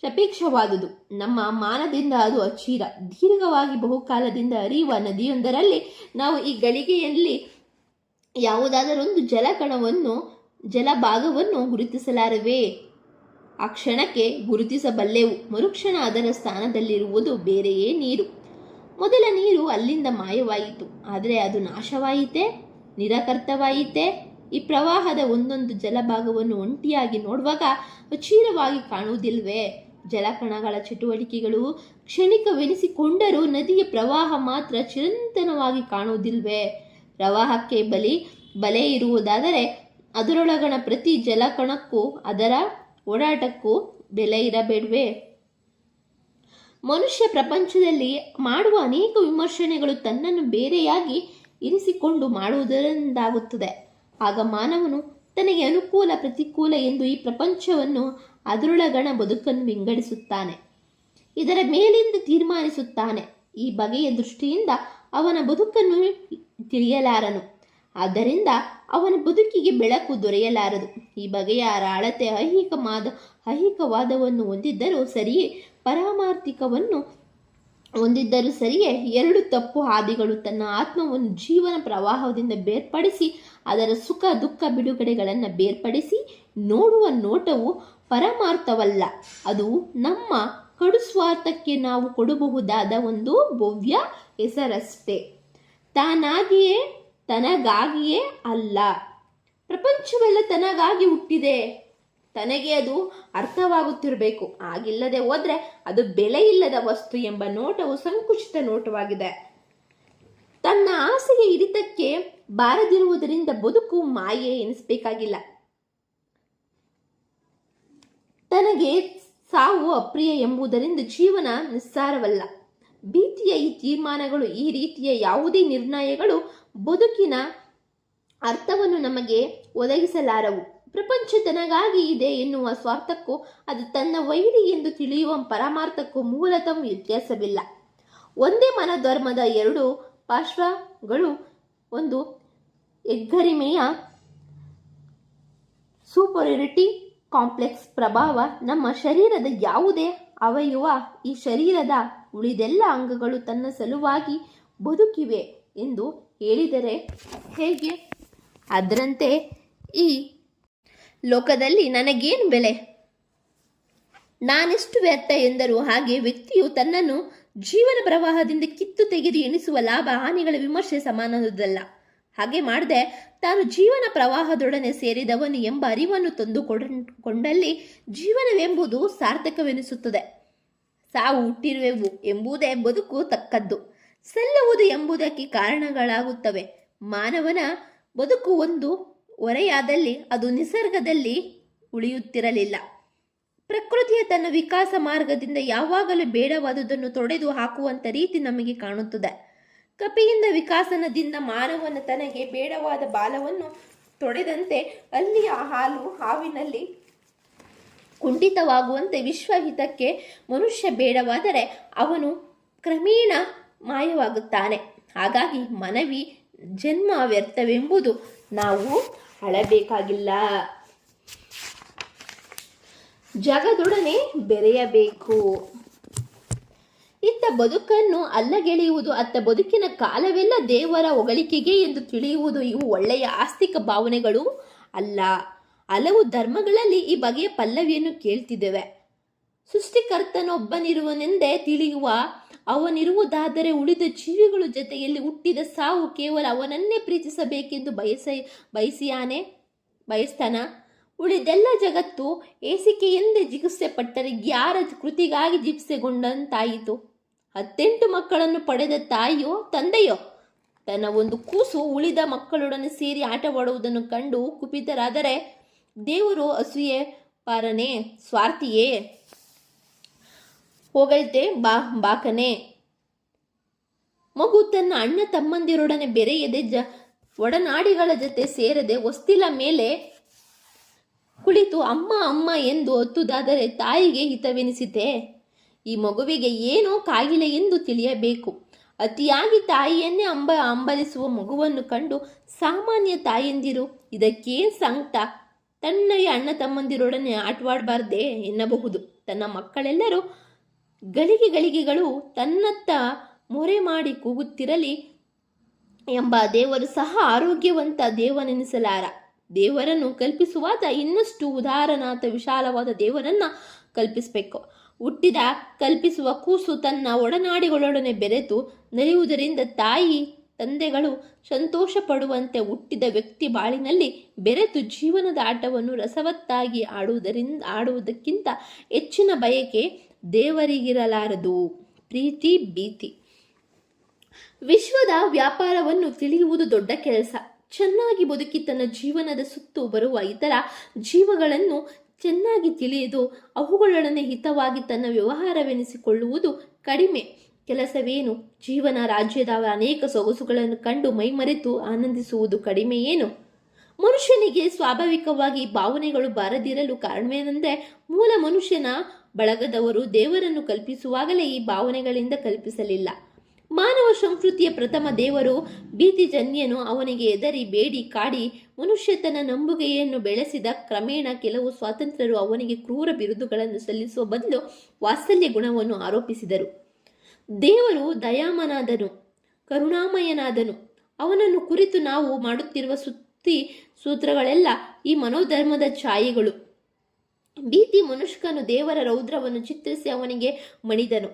ಸಾಪೇಕ್ಷವಾದುದು. ನಮ್ಮ ಮಾನದಿಂದ ಅದು ಅಚಿರ. ದೀರ್ಘವಾಗಿ ಬಹುಕಾಲದಿಂದ ಹರಿಯುವ ನದಿಯೊಂದರಲ್ಲಿ ನಾವು ಈ ಗಳಿಗೆಯಲ್ಲಿ ಯಾವುದಾದರೊಂದು ಜಲಭಾಗವನ್ನು ಗುರುತಿಸಲಾರವೇ? ಆ ಕ್ಷಣಕ್ಕೆ ಗುರುತಿಸಬಲ್ಲೆವು. ಮರುಕ್ಷಣ ಅದರ ಸ್ಥಾನದಲ್ಲಿರುವುದು ಬೇರೆಯೇ ನೀರು. ಮೊದಲ ನೀರು ಅಲ್ಲಿಂದ ಮಾಯವಾಯಿತು. ಆದರೆ ಅದು ನಾಶವಾಯಿತೇ? ನಿರಾಕರ್ತವಾಯಿತೇ? ಈ ಪ್ರವಾಹದ ಒಂದೊಂದು ಜಲಭಾಗವನ್ನು ಒಂಟಿಯಾಗಿ ನೋಡುವಾಗ ಅಚಿರವಾಗಿ ಕಾಣುವುದಿಲ್ವೇ? ಜಲಕಣಗಳ ಚಟುವಟಿಕೆಗಳು ಕ್ಷಣಿಕವೆನಿಸಿಕೊಂಡರೂ ನದಿಯ ಪ್ರವಾಹ ಮಾತ್ರ ಚಿರಂತನವಾಗಿ ಕಾಣುವುದಿಲ್ವೇ? ಪ್ರವಾಹಕ್ಕೆ ಬಲೆ ಇರುವುದಾದರೆ ಅದರೊಳಗಣ ಪ್ರತಿ ಜಲಕಣಕ್ಕೂ ಅದರ ಓಡಾಟಕ್ಕೂ ಬೆಲೆ ಇರಬೇಡ್ವೇ? ಮನುಷ್ಯ ಪ್ರಪಂಚದಲ್ಲಿ ಮಾಡುವ ಅನೇಕ ವಿಮರ್ಶನೆಗಳು ತನ್ನನ್ನು ಬೇರೆಯಾಗಿ ಇರಿಸಿಕೊಂಡು ಮಾಡುವುದರಿಂದಾಗುತ್ತದೆ. ಆಗ ಮಾನವನು ತನಗೆ ಅನುಕೂಲ ಪ್ರತಿಕೂಲ ಎಂದು ಈ ಪ್ರಪಂಚವನ್ನು, ಅದರೊಳಗಣ ಬದುಕನ್ನು ವಿಂಗಡಿಸುತ್ತಾನೆ. ಇದರ ಮೇಲಿಂದ ತೀರ್ಮಾನಿಸುತ್ತಾನೆ. ಈ ಬಗೆಯ ದೃಷ್ಟಿಯಿಂದ ಅವನ ಬದುಕನ್ನು ತಿಳಿಯಲಾರನು. ಆದ್ದರಿಂದ ಅವನ ಬದುಕಿಗೆ ಬೆಳಕು ದೊರೆಯಲಾರದು. ಈ ಬಗೆಯ ಅಳತೆ ಐಹಿಕವಾದವನ್ನು ಹೊಂದಿದ್ದರೂ ಸರಿಯೇ, ಪಾರಮಾರ್ಥಿಕವನ್ನು ಹೊಂದಿದ್ದರೂ ಸರಿಯೇ ಎರಡು ತಪ್ಪು ಹಾದಿಗಳು ತನ್ನ ಆತ್ಮವನ್ನು ಜೀವನ ಪ್ರವಾಹದಿಂದ ಬೇರ್ಪಡಿಸಿ ಅದರ ಸುಖ ದುಃಖ ಬಿಡುಗಡೆಗಳನ್ನು ಬೇರ್ಪಡಿಸಿ ನೋಡುವ ನೋಟವು ಪರಮಾರ್ಥವಲ್ಲ. ಅದು ನಮ್ಮ ಕಡು ಸ್ವಾರ್ಥಕ್ಕೆ ನಾವು ಕೊಡಬಹುದಾದ ಒಂದು ಭವ್ಯ ಹೆಸರಷ್ಟೇ. ತಾನಾಗಿಯೇ ತನಗಾಗಿಯೇ ಅಲ್ಲ. ಪ್ರಪಂಚವೆಲ್ಲ ತನಗಾಗಿ ಹುಟ್ಟಿದೆ. ತನಗೆ ಅದು ಅರ್ಥವಾಗುತ್ತಿರಬೇಕು. ಆಗಿಲ್ಲದೆ ಹೋದ್ರೆ ಅದು ಬೆಲೆ ಇಲ್ಲದ ವಸ್ತು ಎಂಬ ನೋಟವು ಸಂಕುಚಿತ ನೋಟವಾಗಿದೆ. ತನ್ನ ಆಸೆಗೆ ಹಿಡಿತಕ್ಕೆ ಬಾರದಿರುವುದರಿಂದ ಬದುಕು ಮಾಯೆ ಎನಿಸಬೇಕಾಗಿಲ್ಲ. ತನಗೆ ಸಾವು ಅಪ್ರಿಯ ಎಂಬುದರಿಂದ ಜೀವನ ನಿಸ್ಸಾರವಲ್ಲ. ಭೀತಿಯ ಈ ತೀರ್ಮಾನಗಳು, ಈ ರೀತಿಯ ಯಾವುದೇ ನಿರ್ಣಯಗಳು ಬದುಕಿನ ಅರ್ಥವನ್ನು ನಮಗೆ ಒದಗಿಸಲಾರವು. ಪ್ರಪಂಚ ತನಗಾಗಿ ಇದೆ ಎನ್ನುವ ಸ್ವಾರ್ಥಕ್ಕೂ ಅದು ತನ್ನ ವೈರಿ ಎಂದು ತಿಳಿಯುವ ಪರಮಾರ್ಥಕ್ಕೂ ಮೂಲತಃ ವ್ಯತ್ಯಾಸವಿಲ್ಲ. ಒಂದೇ ಮನೋಧರ್ಮದ ಎರಡು ಪಾರ್ಶ್ವಗಳು, ಒಂದು ಹೆಗ್ಗರಿಮೆಯ ಸೂಪರಿಯಾರಿಟಿ ಕಾಂಪ್ಲೆಕ್ಸ್ ಪ್ರಭಾವ ನಮ್ಮ ಶರೀರದ ಯಾವುದೇ ಅವಯವ ಈ ಶರೀರದ ಉಳಿದೆಲ್ಲ ಅಂಗಗಳು ತನ್ನ ಸಲುವಾಗಿ ಬದುಕಿವೆ ಎಂದು ಹೇಳಿದರೆ ಹೇಗೆ? ಅದರಂತೆ ಈ ಲೋಕದಲ್ಲಿ ನನಗೇನು ಬೆಲೆ, ನಾನೆಷ್ಟು ವ್ಯರ್ಥ ಎಂದರೂ ಹಾಗೆ ವ್ಯಕ್ತಿಯು ತನ್ನನ್ನು ಜೀವನ ಪ್ರವಾಹದಿಂದ ಕಿತ್ತು ತೆಗೆದು ಎಣಿಸುವ ಲಾಭ ಹಾನಿಗಳ ವಿಮರ್ಶೆ ಸಮಾನದಲ್ಲ. ಹಾಗೆ ಮಾಡದೆ ತಾನು ಜೀವನ ಪ್ರವಾಹದೊಡನೆ ಸೇರಿದವನು ಎಂಬ ಅರಿವನ್ನು ತಂದುಕೊಂಡಲ್ಲಿ ಜೀವನವೆಂಬುದು ಸಾರ್ಥಕವೆನಿಸುತ್ತದೆ. ಸಾವು ಹುಟ್ಟಿರುವೆವು ಎಂಬುದೇ ಬದುಕು ತಕ್ಕದ್ದು, ಸಲ್ಲುವುದು ಎಂಬುದಕ್ಕೆ ಕಾರಣಗಳಾಗುತ್ತವೆ. ಮಾನವನ ಬದುಕು ಒಂದು ಹೊರೆಯಾದಲ್ಲಿ ಅದು ನಿಸರ್ಗದಲ್ಲಿ ಉಳಿಯುತ್ತಿರಲಿಲ್ಲ. ಪ್ರಕೃತಿಯ ತನ್ನ ವಿಕಾಸ ಮಾರ್ಗದಿಂದ ಯಾವಾಗಲೂ ಬೇಡವಾದುದನ್ನು ತೊಡೆದು ಹಾಕುವಂಥ ರೀತಿ ನಮಗೆ ಕಾಣುತ್ತದೆ. ಕಪಿಯಿಂದ ವಿಕಾಸನದಿಂದ ಮಾನವನ ತನಗೆ ಬೇಡವಾದ ಬಾಲವನ್ನು ತೊಡೆದಂತೆ ಅಲ್ಲಿಯ ಹಾಲು ಹಾವಿನಲ್ಲಿ ಕುಂಠಿತವಾಗುವಂತೆ ವಿಶ್ವಹಿತಕ್ಕೆ ಮನುಷ್ಯ ಬೇಡವಾದರೆ ಅವನು ಕ್ರಮೇಣ ಮಾಯವಾಗುತ್ತಾನೆ. ಹಾಗಾಗಿ ಮನವಿ ಜನ್ಮ ವ್ಯರ್ಥವೆಂಬುದು ನಾವು ಅಳಬೇಕಾಗಿಲ್ಲ. ಜಗದೊಡನೆ ಬೆರೆಯಬೇಕು. ಇತ್ತ ಬದುಕನ್ನು ಅಲ್ಲಗೆಳೆಯುವುದು, ಅತ್ತ ಬದುಕಿನ ಕಾಲವೆಲ್ಲ ದೇವರ ಹೊಗಳಿಕೆಗೆ ಎಂದು ತಿಳಿಯುವುದು ಇವು ಒಳ್ಳೆಯ ಆಸ್ತಿಕ ಭಾವನೆಗಳು ಅಲ್ಲ. ಹಲವು ಧರ್ಮಗಳಲ್ಲಿ ಈ ಬಗೆಯ ಪಲ್ಲವಿಯನ್ನು ಕೇಳ್ತಿದ್ದೇವೆ. ಸೃಷ್ಟಿಕರ್ತನೊಬ್ಬನಿರುವನೆಂದೇ ತಿಳಿಯುವ ಅವನಿರುವುದಾದರೆ ಉಳಿದ ಜೀವಿಗಳ ಜೊತೆಯಲ್ಲಿ ಹುಟ್ಟಿದ ಸಾವು ಕೇವಲ ಅವನನ್ನೇ ಪ್ರೀತಿಸಬೇಕೆಂದು ಬಯಸ್ತಾನ. ಉಳಿದೆಲ್ಲ ಜಗತ್ತು ಏಸಿಕೆಯೆಂದೇ ಜಿಗುಪ್ಸೆ ಪಟ್ಟರೆ ಯಾರ ಕೃತಿಗಾಗಿ ಜಿಪ್ಸೆಗೊಂಡಂತಾಯಿತು? 18 ಮಕ್ಕಳನ್ನು ಪಡೆದ ತಾಯಿಯೋ ತಂದೆಯೋ ತನ್ನ ಒಂದು ಕೂಸು ಉಳಿದ ಮಕ್ಕಳೊಡನೆ ಸೇರಿ ಆಟವಾಡುವುದನ್ನು ಕಂಡು ಕುಪಿತರಾದರೆ ದೇವರು ಅಸೂಯೆ ಪಾರನೆ, ಸ್ವಾರ್ಥಿಯೇ, ಹೊಗಳ್ತೆ ಬಾಕನೆ? ಮಗು ತನ್ನ ಅಣ್ಣ ತಮ್ಮಂದಿರೊಡನೆ ಬೆರೆಯದೆ ಒಡನಾಡಿಗಳ ಜೊತೆ ಸೇರದೆ ಹೊಸ್ತಿಲ ಮೇಲೆ ಕುಳಿತು ಅಮ್ಮ ಅಮ್ಮ ಎಂದು ಒತ್ತುದಾದರೆ ತಾಯಿಗೆ ಹಿತವೆನಿಸಿತೆ? ಈ ಮಗುವಿಗೆ ಏನೋ ಕಾಯಿಲೆ ಎಂದು ತಿಳಿಯಬೇಕು. ಅತಿಯಾಗಿ ತಾಯಿಯನ್ನೇ ಅಂಬಲಿಸುವ ಮಗುವನ್ನು ಕಂಡು ಸಾಮಾನ್ಯ ತಾಯಂದಿರು ಇದಕ್ಕೇನು ಸಂಕಟ, ತನ್ನಯ ಅಣ್ಣ ತಮ್ಮಂದಿರೊಡನೆ ಆಟವಾಡಬಾರ್ದೇ ಎನ್ನಬಹುದು. ತನ್ನ ಮಕ್ಕಳೆಲ್ಲರೂ ಗಳಿಗೆಗಳು ತನ್ನತ್ತ ಮೊರೆ ಮಾಡಿ ಕೂಗುತ್ತಿರಲಿ ಎಂಬ ದೇವರು ಸಹ ಆರೋಗ್ಯವಂತ ದೇವನೆನಿಸಲಾರ. ದೇವರನ್ನು ಕಲ್ಪಿಸುವಾಗ ಇನ್ನಷ್ಟು ಉದಾರನಾಥ ವಿಶಾಲವಾದ ದೇವರನ್ನ ಕಲ್ಪಿಸಬೇಕು. ಹುಟ್ಟಿದ ಕಲ್ಪಿಸುವ ಕೂಸು ತನ್ನ ಒಡನಾಡಿಗಳೊಡನೆ ಬೆರೆತು ನಡೆಯುವುದರಿಂದ ತಾಯಿ ತಂದೆಗಳು ಸಂತೋಷ ಪಡುವಂತೆ ಹುಟ್ಟಿದ ವ್ಯಕ್ತಿ ಬಾಳಿನಲ್ಲಿ ಬೆರೆತು ಜೀವನದ ಆಟವನ್ನು ರಸವತ್ತಾಗಿ ಆಡುವುದಕ್ಕಿಂತ ಹೆಚ್ಚಿನ ಬಯಕೆ ದೇವರಿಗಿರಲಾರದು. ಪ್ರೀತಿ ಭೀತಿ. ವಿಶ್ವದ ವ್ಯಾಪಾರವನ್ನು ತಿಳಿಯುವುದು ದೊಡ್ಡ ಕೆಲಸ. ಚೆನ್ನಾಗಿ ಬದುಕಿ ತನ್ನ ಜೀವನದ ಸುತ್ತು ಬರುವ ಇತರ ಜೀವಗಳನ್ನು ಚೆನ್ನಾಗಿ ತಿಳಿದು ಅವುಗಳೊಡನೆ ಹಿತವಾಗಿ ತನ್ನ ವ್ಯವಹಾರವೆನಿಸಿಕೊಳ್ಳುವುದು ಕಡಿಮೆ ಕೆಲಸವೇನು? ಜೀವನ ರಾಜ್ಯದ ಅನೇಕ ಸೊಗಸುಗಳನ್ನು ಕಂಡು ಮೈಮರೆತು ಆನಂದಿಸುವುದು ಕಡಿಮೆ ಏನು? ಮನುಷ್ಯನಿಗೆ ಸ್ವಾಭಾವಿಕವಾಗಿ ಭಾವನೆಗಳು ಬಾರದಿರಲು ಕಾರಣವೇನೆಂದರೆ ಮೂಲ ಮನುಷ್ಯನ ಬಳಗದವರು ದೇವರನ್ನು ಕಲ್ಪಿಸುವಾಗಲೇ ಈ ಭಾವನೆಗಳಿಂದ ಕಲ್ಪಿಸಲಿಲ್ಲ. ಮಾನವ ಸಂಸ್ಕೃತಿಯ ಪ್ರಥಮ ದೇವರು ಭೀತಿಜನ್ಯನು. ಅವನಿಗೆ ಎದರಿ ಬೇಡಿ ಕಾಡಿ ಮನುಷ್ಯ ತನ್ನ ನಂಬುಗೆಯನ್ನು ಬೆಳೆಸಿದ. ಕ್ರಮೇಣ ಕೆಲವು ಸ್ವಾತಂತ್ರ್ಯರು ಅವನಿಗೆ ಕ್ರೂರ ಬಿರುದುಗಳನ್ನು ಸಲ್ಲಿಸುವ ಬದಲು ವಾತ್ಸಲ್ಯ ಗುಣವನ್ನು ಆರೋಪಿಸಿದರು. ದೇವರು ದಯಾಮನಾದನು, ಕರುಣಾಮಯನಾದನು. ಅವನನ್ನು ಕುರಿತು ನಾವು ಮಾಡುತ್ತಿರುವ ಸೂತ್ರಗಳೆಲ್ಲ ಈ ಮನೋಧರ್ಮದ ಛಾಯೆಗಳು. ಭೀತಿ ಮನುಷ್ಕನು ದೇವರ ರೌದ್ರವನ್ನು ಚಿತ್ರಿಸಿ ಅವನಿಗೆ ಮಣಿದನು.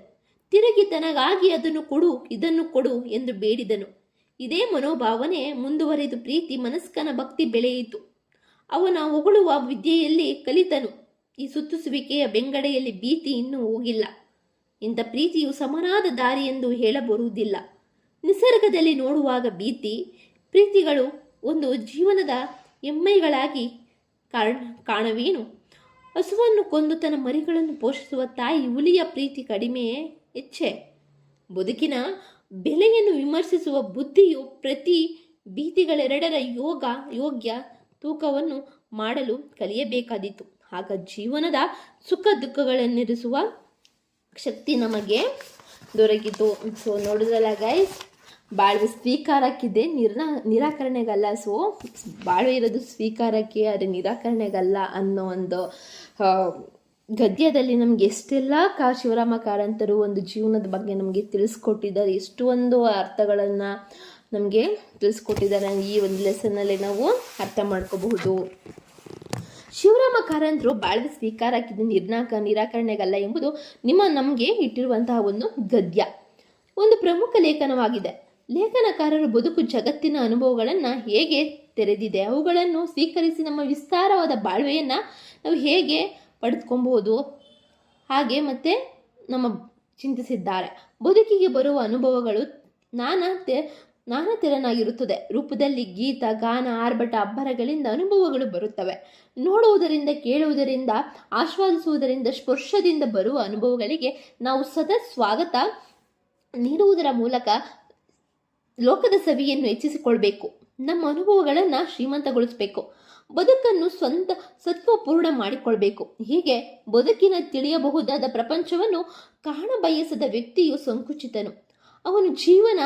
ತಿರುಗಿ ತನಗಾಗಿ ಅದನ್ನು ಕೊಡು, ಇದನ್ನು ಕೊಡು ಎಂದು ಬೇಡಿದನು. ಇದೇ ಮನೋಭಾವನೆ ಮುಂದುವರೆದು ಪ್ರೀತಿ ಮನಸ್ಕನ ಭಕ್ತಿ ಬೆಳೆಯಿತು. ಅವನ ಹೊಗಳುವ ವಿದ್ಯೆಯಲ್ಲಿ ಕಲಿತನು. ಈ ಸುತ್ತುಸುವಿಕೆಯ ಬೆಂಗಡೆಯಲ್ಲಿ ಭೀತಿ ಇನ್ನೂ ಹೋಗಿಲ್ಲ. ಇಂಥ ಪ್ರೀತಿಯು ಸಮನಾದ ದಾರಿ ಎಂದು ಹೇಳಬರುವುದಿಲ್ಲ. ನಿಸರ್ಗದಲ್ಲಿ ನೋಡುವಾಗ ಪ್ರೀತಿಗಳು ಒಂದು ಜೀವನದ ಎಮ್ಮೆಗಳಾಗಿ ಕಾಣವೇನು? ಹಸುವನ್ನು ಕೊಂದು ತನ್ನ ಮರಿಗಳನ್ನು ಪೋಷಿಸುವ ತಾಯಿ ಹುಲಿಯ ಪ್ರೀತಿ ಕಡಿಮೆಯೇ ಹೆಚ್ಚೆ? ಬದುಕಿನ ಬೆಲೆಯನ್ನು ವಿಮರ್ಶಿಸುವ ಬುದ್ಧಿಯು ಪ್ರತಿ ಭೀತಿಗಳೆರಡರ ಯೋಗ್ಯ ತೂಕವನ್ನು ಮಾಡಲು ಕಲಿಯಬೇಕಾದೀತು. ಆಗ ಜೀವನದ ಸುಖ ದುಃಖಗಳನ್ನಿರಿಸುವ ಶಕ್ತಿ ನಮಗೆ ದೊರಕಿತು. ಸೊ ನೋಡಿದ್ರಲ್ಲ ಗೈಸ್, ಬಾಳ್ವೆ ಸ್ವೀಕಾರಕ್ಕಿದೆ, ನಿರಾಕರಣೆಗಲ್ಲ. ಸೊ ಬಾಳ್ವೆ ಇರೋದು ಸ್ವೀಕಾರಕ್ಕೆ, ಆದರೆ ನಿರಾಕರಣೆಗಲ್ಲ ಅನ್ನೋ ಒಂದು ಗದ್ಯದಲ್ಲಿ ನಮಗೆ ಎಷ್ಟೆಲ್ಲ ಶಿವರಾಮ ಕಾರಂತರು ಒಂದು ಜೀವನದ ಬಗ್ಗೆ ನಮಗೆ ತಿಳಿಸ್ಕೊಟ್ಟಿದ್ದಾರೆ, ಎಷ್ಟು ಒಂದು ಅರ್ಥಗಳನ್ನು ನಮಗೆ ತಿಳಿಸ್ಕೊಟ್ಟಿದ್ದಾರೆ. ಈ ಒಂದು ಲೆಸನ್ನಲ್ಲಿ ನಾವು ಅರ್ಥ ಮಾಡ್ಕೋಬಹುದು. ಶಿವರಾಮ ಕಾರಂತರು ಬಾಳ್ವೆ ಸ್ವೀಕಾರಕ್ಕಿದೆ, ನಿರಾಕರಣೆಗಲ್ಲ ಎಂಬುದು ನಮಗೆ ಇಟ್ಟಿರುವಂತಹ ಒಂದು ಗದ್ಯ, ಒಂದು ಪ್ರಮುಖ ಲೇಖನವಾಗಿದೆ. ಲೇಖನಕಾರರು ಬದುಕು ಜಗತ್ತಿನ ಅನುಭವಗಳನ್ನು ಹೇಗೆ ತೆರೆದಿದೆ, ಅವುಗಳನ್ನು ಸ್ವೀಕರಿಸಿ ನಮ್ಮ ವಿಸ್ತಾರವಾದ ಬಾಳ್ವೆಯನ್ನು ನಾವು ಹೇಗೆ ಪಡೆದುಕೊಬಹುದು ಹಾಗೆ ಮತ್ತೆ ನಮ್ಮ ಚಿಂತಿಸಿದ್ದಾರೆ. ಬದುಕಿಗೆ ಬರುವ ಅನುಭವಗಳು ನಾನಾ ತೆರನಾಗಿರುತ್ತದೆ. ರೂಪದಲ್ಲಿ ಗೀತ, ಗಾನ, ಆರ್ಭಟ, ಅಬ್ಬರಗಳಿಂದ ಅನುಭವಗಳು ಬರುತ್ತವೆ. ನೋಡುವುದರಿಂದ, ಕೇಳುವುದರಿಂದ, ಆಸ್ವಾದಿಸುವುದರಿಂದ, ಸ್ಪರ್ಶದಿಂದ ಬರುವ ಅನುಭವಗಳಿಗೆ ನಾವು ಸದಾ ಸ್ವಾಗತ ನೀಡುವುದರ ಮೂಲಕ ಲೋಕದ ಸವಿಯನ್ನು ಹೆಚ್ಚಿಸಿಕೊಳ್ಬೇಕು. ನಮ್ಮ ಅನುಭವಗಳನ್ನು ಶ್ರೀಮಂತಗೊಳಿಸಬೇಕು. ಬದುಕನ್ನು ಸತ್ವಪೂರ್ಣ ಮಾಡಿಕೊಳ್ಬೇಕು. ಹೀಗೆ ಬದುಕಿನ ತಿಳಿಯಬಹುದಾದ ಪ್ರಪಂಚವನ್ನು ಕಾಣಬಯಸದ ವ್ಯಕ್ತಿಯು ಸಂಕುಚಿತನು. ಅವನು ಜೀವನ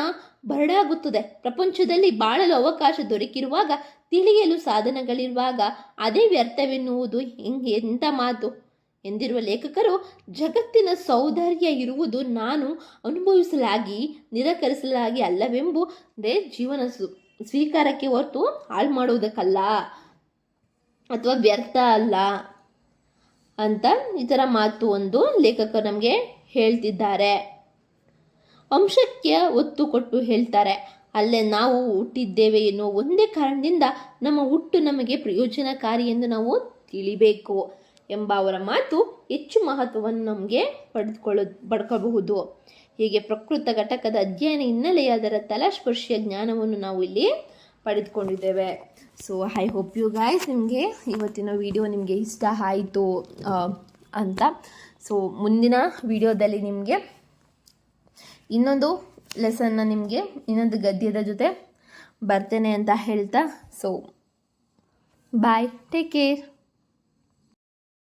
ಬರಡಾಗುತ್ತದೆ. ಪ್ರಪಂಚದಲ್ಲಿ ಬಾಳಲು ಅವಕಾಶ ದೊರಕಿರುವಾಗ, ತಿಳಿಯಲು ಸಾಧನಗಳಿರುವಾಗ ಅದೇ ವ್ಯರ್ಥವೆನ್ನುವುದು ಎಂಥ ಮಾತು ಎಂದಿರುವ ಲೇಖಕರು, ಜಗತ್ತಿನ ಸೌಂದರ್ಯ ಇರುವುದು ನಾನು ಅನುಭವಿಸಲಾಗಿ ನಿರಾಕರಿಸಲಾಗಿ ಅಲ್ಲವೆಂಬುದೇ ಜೀವನ ಸ್ವೀಕಾರಕ್ಕೆ ಹೊರತು ಹಾಳು ಮಾಡುವುದಕ್ಕಲ್ಲ ಅಥವಾ ವ್ಯರ್ಥ ಅಲ್ಲ ಅಂತ ಈ ಥರ ಮಾತು ಒಂದು ಲೇಖಕರು ನಮಗೆ ಹೇಳ್ತಿದ್ದಾರೆ. ಅಂಶಕ್ಕೆ ಒತ್ತು ಕೊಟ್ಟು ಹೇಳ್ತಾರೆ. ಅಲ್ಲೇ ನಾವು ಹುಟ್ಟಿದ್ದೇವೆ ಎನ್ನುವ ಒಂದೇ ಕಾರಣದಿಂದ ನಮ್ಮ ಹುಟ್ಟು ನಮಗೆ ಪ್ರಯೋಜನಕಾರಿ ಎಂದು ನಾವು ತಿಳಿಬೇಕು ಎಂಬ ಅವರ ಮಾತು ಹೆಚ್ಚು ಮಹತ್ವವನ್ನು ನಮಗೆ ಪಡ್ಕೋಬಹುದು. ಹೀಗೆ ಪ್ರಕೃತ ಘಟಕದ ಅಧ್ಯಯನ ಹಿನ್ನೆಲೆಯ ಅದರ ತಲಸ್ಪರ್ಶಿಯ ಜ್ಞಾನವನ್ನು ನಾವು ಇಲ್ಲಿ ಪಡೆದುಕೊಂಡಿದ್ದೇವೆ. So I hope you guys, ನಿಮಗೆ ಇವತ್ತಿನ ವಿಡಿಯೋ ನಿಮಗೆ ಇಷ್ಟ ಆಯಿತು ಅಂತ. ಸೊ ಮುಂದಿನ ವಿಡಿಯೋದಲ್ಲಿ ನಿಮಗೆ ಇನ್ನೊಂದು ಲೆಸನ್ನ ನಿಮಗೆ ಇನ್ನೊಂದು ಗದ್ಯದ ಜೊತೆ ಬರ್ತೇನೆ ಅಂತ ಹೇಳ್ತಾ, ಸೊ ಬಾಯ್, ಟೇಕ್ ಕೇರ್.